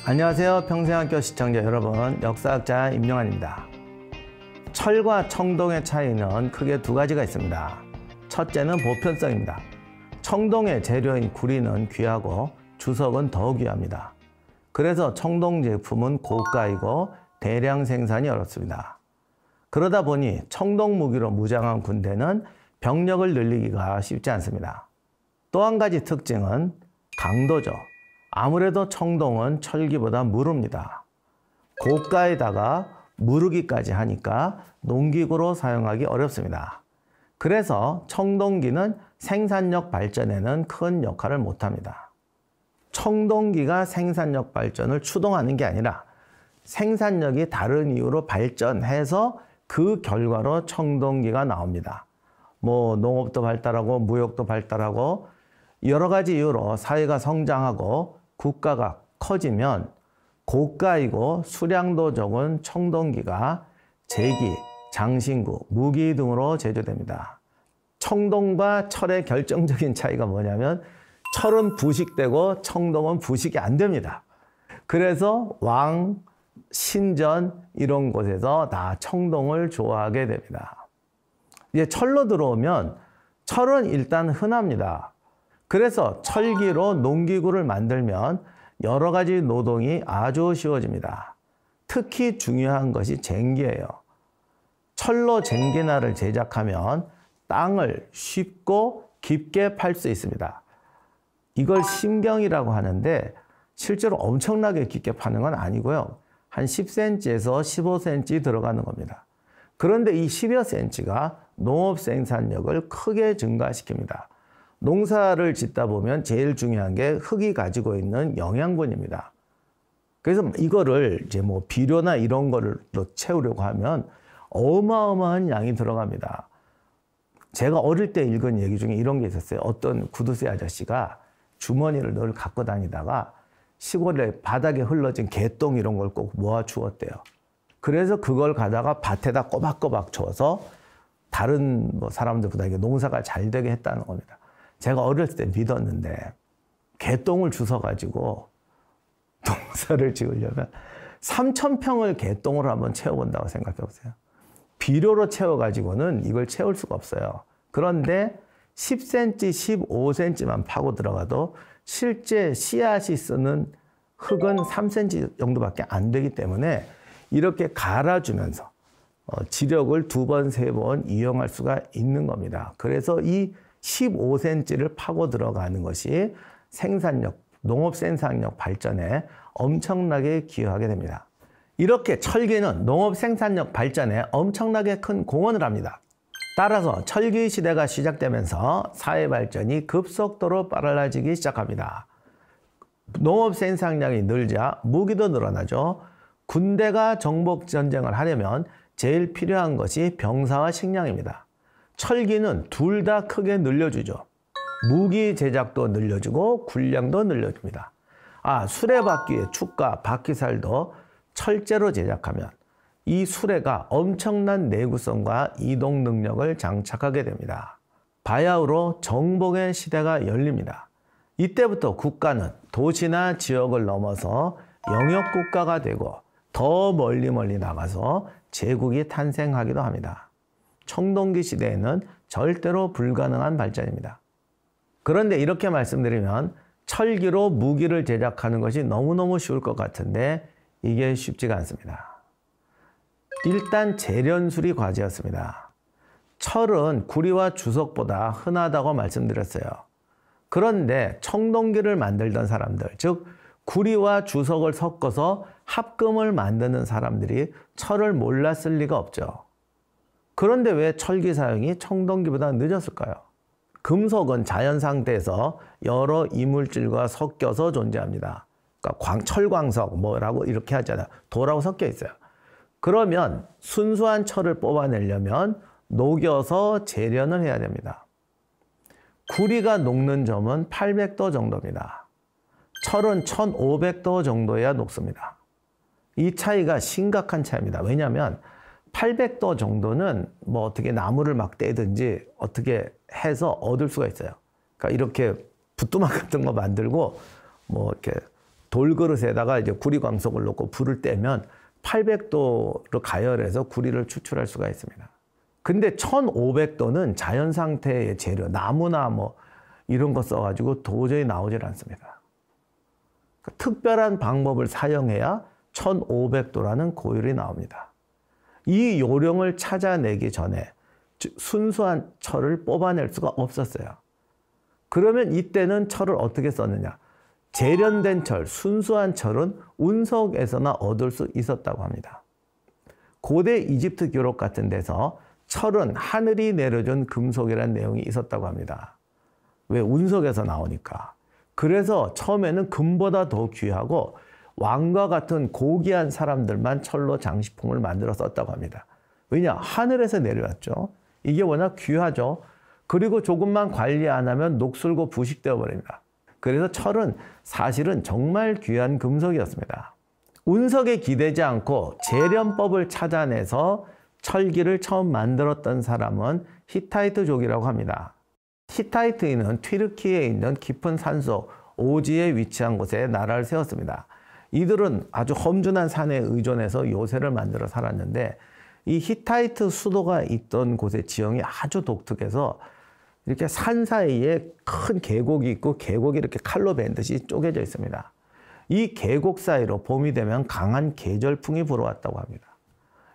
안녕하세요. 평생학교 시청자 여러분, 역사학자 임용환입니다. 철과 청동의 차이는 크게 두 가지가 있습니다. 첫째는 보편성입니다. 청동의 재료인 구리는 귀하고 주석은 더 귀합니다. 그래서 청동 제품은 고가이고 대량 생산이 어렵습니다. 그러다 보니 청동 무기로 무장한 군대는 병력을 늘리기가 쉽지 않습니다. 또 한 가지 특징은 강도죠. 아무래도 청동은 철기보다 무릅니다. 고가에다가 무르기까지 하니까 농기구로 사용하기 어렵습니다. 그래서 청동기는 생산력 발전에는 큰 역할을 못합니다. 청동기가 생산력 발전을 추동하는 게 아니라 생산력이 다른 이유로 발전해서 그 결과로 청동기가 나옵니다. 농업도 발달하고 무역도 발달하고 여러 가지 이유로 사회가 성장하고 국가가 커지면 고가이고 수량도 적은 청동기가 제기, 장신구, 무기 등으로 제조됩니다. 청동과 철의 결정적인 차이가 뭐냐면 철은 부식되고 청동은 부식이 안 됩니다. 그래서 왕, 신전 이런 곳에서 다 청동을 좋아하게 됩니다. 이제 철로 들어오면 철은 일단 흔합니다. 그래서 철기로 농기구를 만들면 여러 가지 노동이 아주 쉬워집니다. 특히 중요한 것이 쟁기예요. 철로 쟁기날을 제작하면 땅을 쉽고 깊게 팔 수 있습니다. 이걸 심경이라고 하는데 실제로 엄청나게 깊게 파는 건 아니고요. 한 10cm에서 15cm 들어가는 겁니다. 그런데 이 10여 cm가 농업 생산력을 크게 증가시킵니다. 농사를 짓다 보면 제일 중요한 게 흙이 가지고 있는 영양분입니다. 그래서 이거를 이제 비료나 이런 거를 채우려고 하면 어마어마한 양이 들어갑니다. 제가 어릴 때 읽은 얘기 중에 이런 게 있었어요. 어떤 구두쇠 아저씨가 주머니를 늘 갖고 다니다가 시골에 바닥에 흘러진 개똥 이런 걸 꼭 모아 주었대요. 그래서 그걸 가다가 밭에다 꼬박꼬박 줘서 다른 사람들보다 이게 농사가 잘 되게 했다는 겁니다. 제가 어렸을 때 믿었는데 개똥을 주워가지고 농사를 지으려면 3,000평을 개똥으로 한번 채워본다고 생각해 보세요. 비료로 채워가지고는 이걸 채울 수가 없어요. 그런데 10cm, 15cm만 파고 들어가도 실제 씨앗이 쓰는 흙은 3cm 정도밖에 안 되기 때문에 이렇게 갈아주면서 지력을 2번, 3번 이용할 수가 있는 겁니다. 그래서 이 15cm를 파고 들어가는 것이 생산력, 농업 생산력 발전에 엄청나게 기여하게 됩니다. 이렇게 철기는 농업 생산력 발전에 엄청나게 큰 공헌을 합니다. 따라서 철기 시대가 시작되면서 사회 발전이 급속도로 빨라지기 시작합니다. 농업 생산량이 늘자 무기도 늘어나죠. 군대가 정복 전쟁을 하려면 제일 필요한 것이 병사와 식량입니다. 철기는 둘 다 크게 늘려주죠. 무기 제작도 늘려주고 군량도 늘려줍니다. 수레바퀴의 축과 바퀴살도 철제로 제작하면 이 수레가 엄청난 내구성과 이동 능력을 장착하게 됩니다. 바야흐로 정복의 시대가 열립니다. 이때부터 국가는 도시나 지역을 넘어서 영역국가가 되고 더 멀리 나가서 제국이 탄생하기도 합니다. 청동기 시대에는 절대로 불가능한 발전입니다. 그런데 이렇게 말씀드리면 철기로 무기를 제작하는 것이 너무너무 쉬울 것 같은데 이게 쉽지가 않습니다. 일단 재련술이 과제였습니다. 철은 구리와 주석보다 흔하다고 말씀드렸어요. 그런데 청동기를 만들던 사람들, 즉 구리와 주석을 섞어서 합금을 만드는 사람들이 철을 몰랐을 리가 없죠. 그런데 왜 철기 사용이 청동기보다 늦었을까요? 금속은 자연 상태에서 여러 이물질과 섞여서 존재합니다. 그러니까 철광석 뭐라고 이렇게 하잖아요. 돌하고 섞여 있어요. 그러면 순수한 철을 뽑아내려면 녹여서 재련을 해야 됩니다. 구리가 녹는 점은 800도 정도입니다. 철은 1500도 정도여야 녹습니다. 이 차이가 심각한 차이입니다. 왜냐하면 800도 정도는 어떻게 나무를 막 떼든지 어떻게 해서 얻을 수가 있어요. 그러니까 이렇게 붓도막 같은 거 만들고 이렇게 돌그릇에다가 이제 구리광석을 넣고 불을 떼면 800도로 가열해서 구리를 추출할 수가 있습니다. 근데 1500도는 자연 상태의 재료, 나무나 뭐 이런 거 써가지고 도저히 나오질 않습니다. 특별한 방법을 사용해야 1500도라는 고열이 나옵니다. 이 요령을 찾아내기 전에 순수한 철을 뽑아낼 수가 없었어요. 그러면 이때는 철을 어떻게 썼느냐? 재련된 철, 순수한 철은 운석에서나 얻을 수 있었다고 합니다. 고대 이집트 기록 같은 데서 철은 하늘이 내려준 금속이라는 내용이 있었다고 합니다. 왜? 운석에서 나오니까. 그래서 처음에는 금보다 더 귀하고 왕과 같은 고귀한 사람들만 철로 장식품을 만들어 썼다고 합니다. 왜냐? 하늘에서 내려왔죠. 이게 워낙 귀하죠. 그리고 조금만 관리 안 하면 녹슬고 부식되어 버립니다. 그래서 철은 사실은 정말 귀한 금속이었습니다. 운석에 기대지 않고 재련법을 찾아내서 철기를 처음 만들었던 사람은 히타이트족이라고 합니다. 히타이트인은 튀르키예에 있는 깊은 산속 오지에 위치한 곳에 나라를 세웠습니다. 이들은 아주 험준한 산에 의존해서 요새를 만들어 살았는데 이 히타이트 수도가 있던 곳의 지형이 아주 독특해서 이렇게 산 사이에 큰 계곡이 있고 계곡이 이렇게 칼로 벤 듯이 쪼개져 있습니다. 이 계곡 사이로 봄이 되면 강한 계절풍이 불어왔다고 합니다.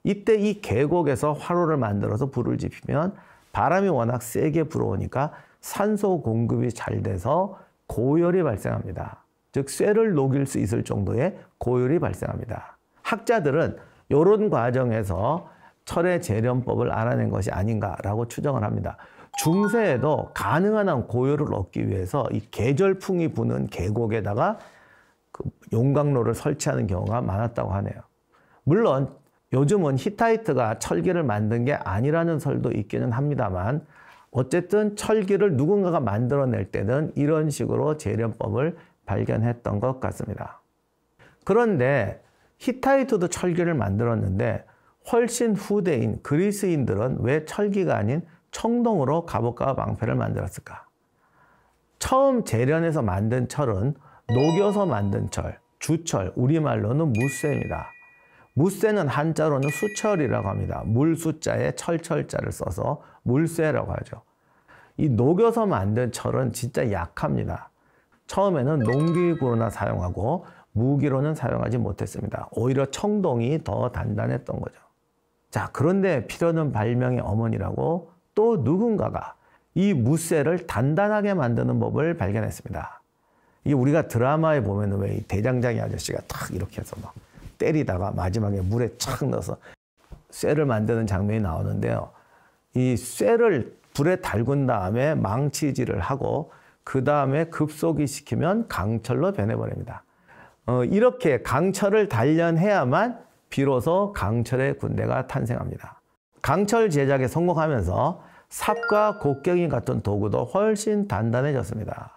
이때 이 계곡에서 화로를 만들어서 불을 지피면 바람이 워낙 세게 불어오니까 산소 공급이 잘 돼서 고열이 발생합니다. 즉 쇠를 녹일 수 있을 정도의 고열이 발생합니다. 학자들은 이런 과정에서 철의 재련법을 알아낸 것이 아닌가라고 추정을 합니다. 중세에도 가능한 한 고열을 얻기 위해서 이 계절풍이 부는 계곡에다가 그 용광로를 설치하는 경우가 많았다고 하네요. 물론 요즘은 히타이트가 철기를 만든 게 아니라는 설도 있기는 합니다만 어쨌든 철기를 누군가가 만들어낼 때는 이런 식으로 재련법을 발견했던 것 같습니다. 그런데 히타이트도 철기를 만들었는데 훨씬 후대인 그리스인들은 왜 철기가 아닌 청동으로 갑옷과 방패를 만들었을까? 처음 재련해서 만든 철은 녹여서 만든 철, 주철, 우리말로는 무쇠입니다. 무쇠는 한자로는 수철이라고 합니다. 물수자에 철철자를 써서 물쇠라고 하죠. 이 녹여서 만든 철은 진짜 약합니다. 처음에는 농기구로나 사용하고 무기로는 사용하지 못했습니다. 오히려 청동이 더 단단했던 거죠. 자, 그런데 필요는 발명의 어머니라고 또 누군가가 이 무쇠를 단단하게 만드는 법을 발견했습니다. 이게 우리가 드라마에 보면 왜 이 대장장이 아저씨가 탁 이렇게 해서 막 때리다가 마지막에 물에 착 넣어서 쇠를 만드는 장면이 나오는데요. 이 쇠를 불에 달군 다음에 망치질을 하고 그 다음에 급속이 시키면 강철로 변해버립니다. 이렇게 강철을 단련해야만 비로소 강철의 군대가 탄생합니다. 강철 제작에 성공하면서 삽과 곡괭이 같은 도구도 훨씬 단단해졌습니다.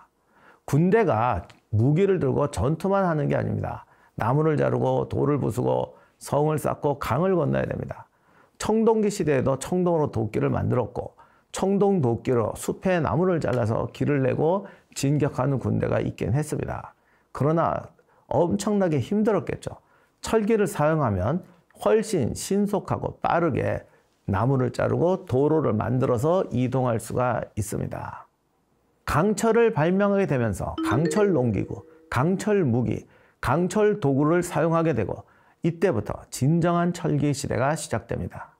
군대가 무기를 들고 전투만 하는 게 아닙니다. 나무를 자르고 돌을 부수고 성을 쌓고 강을 건너야 됩니다. 청동기 시대에도 청동으로 도끼를 만들었고 청동 도끼로 숲에 나무를 잘라서 길을 내고 진격하는 군대가 있긴 했습니다. 그러나 엄청나게 힘들었겠죠. 철기를 사용하면 훨씬 신속하고 빠르게 나무를 자르고 도로를 만들어서 이동할 수가 있습니다. 강철을 발명하게 되면서 강철 농기구, 강철 무기, 강철 도구를 사용하게 되고 이때부터 진정한 철기 시대가 시작됩니다.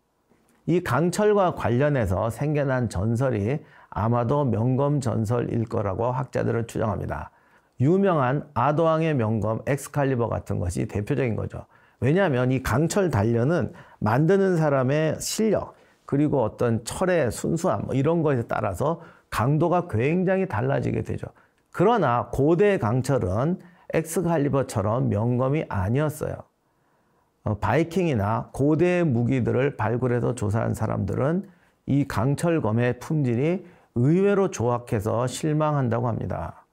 이 강철과 관련해서 생겨난 전설이 아마도 명검전설일 거라고 학자들은 추정합니다. 유명한 아도왕의 명검 엑스칼리버 같은 것이 대표적인 거죠. 왜냐하면 이 강철 단련은 만드는 사람의 실력 그리고 어떤 철의 순수함 이런 것에 따라서 강도가 굉장히 달라지게 되죠. 그러나 고대 강철은 엑스칼리버처럼 명검이 아니었어요. 바이킹이나 고대 무기들을 발굴해서 조사한 사람들은 이 강철검의 품질이 의외로 조악해서 실망한다고 합니다.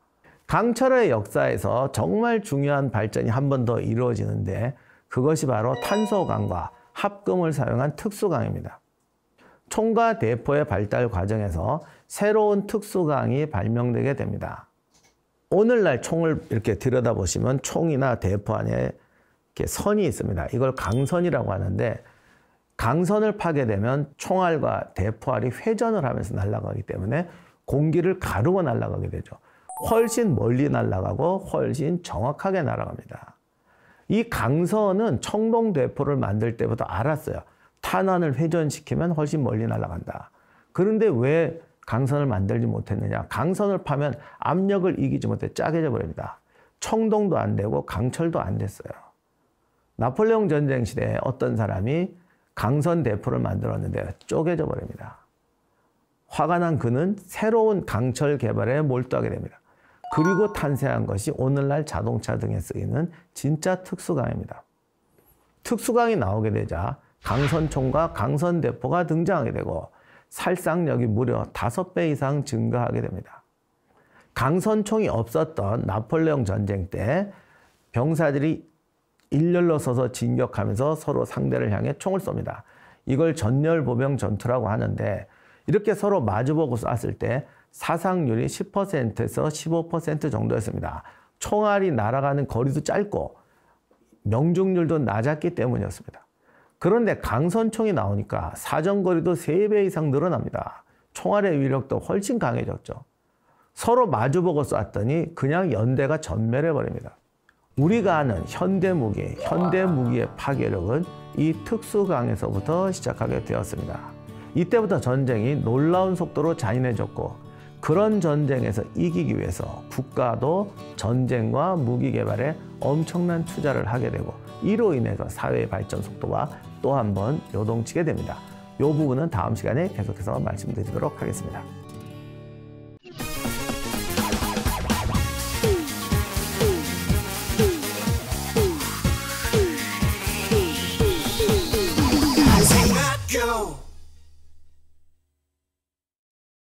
강철의 역사에서 정말 중요한 발전이 한 번 더 이루어지는데 그것이 바로 탄소강과 합금을 사용한 특수강입니다. 총과 대포의 발달 과정에서 새로운 특수강이 발명되게 됩니다. 오늘날 총을 이렇게 들여다보시면 총이나 대포 안에 이렇게 선이 있습니다. 이걸 강선이라고 하는데 강선을 파게 되면 총알과 대포알이 회전을 하면서 날아가기 때문에 공기를 가르고 날아가게 되죠. 훨씬 멀리 날아가고 훨씬 정확하게 날아갑니다. 이 강선은 청동대포를 만들 때부터 알았어요. 탄환을 회전시키면 훨씬 멀리 날아간다. 그런데 왜 강선을 만들지 못했느냐? 강선을 파면 압력을 이기지 못해 짜게져 버립니다. 청동도 안 되고 강철도 안 됐어요. 나폴레옹 전쟁 시대에 어떤 사람이 강선 대포를 만들었는데 쪼개져 버립니다. 화가 난 그는 새로운 강철 개발에 몰두하게 됩니다. 그리고 탄생한 것이 오늘날 자동차 등에 쓰이는 진짜 특수강입니다. 특수강이 나오게 되자 강선총과 강선대포가 등장하게 되고 살상력이 무려 5배 이상 증가하게 됩니다. 강선총이 없었던 나폴레옹 전쟁 때 병사들이 일렬로 서서 진격하면서 서로 상대를 향해 총을 쏩니다. 이걸 전열보병 전투라고 하는데 이렇게 서로 마주보고 쐈을 때 사상률이 10%에서 15% 정도였습니다. 총알이 날아가는 거리도 짧고 명중률도 낮았기 때문이었습니다. 그런데 강선총이 나오니까 사정거리도 3배 이상 늘어납니다. 총알의 위력도 훨씬 강해졌죠. 서로 마주보고 쐈더니 그냥 연대가 전멸해버립니다. 우리가 아는 현대무기의 파괴력은 이 특수강에서부터 시작하게 되었습니다. 이때부터 전쟁이 놀라운 속도로 잔인해졌고 그런 전쟁에서 이기기 위해서 국가도 전쟁과 무기 개발에 엄청난 투자를 하게 되고 이로 인해서 사회의 발전 속도가 또 한 번 요동치게 됩니다. 이 부분은 다음 시간에 계속해서 말씀드리도록 하겠습니다.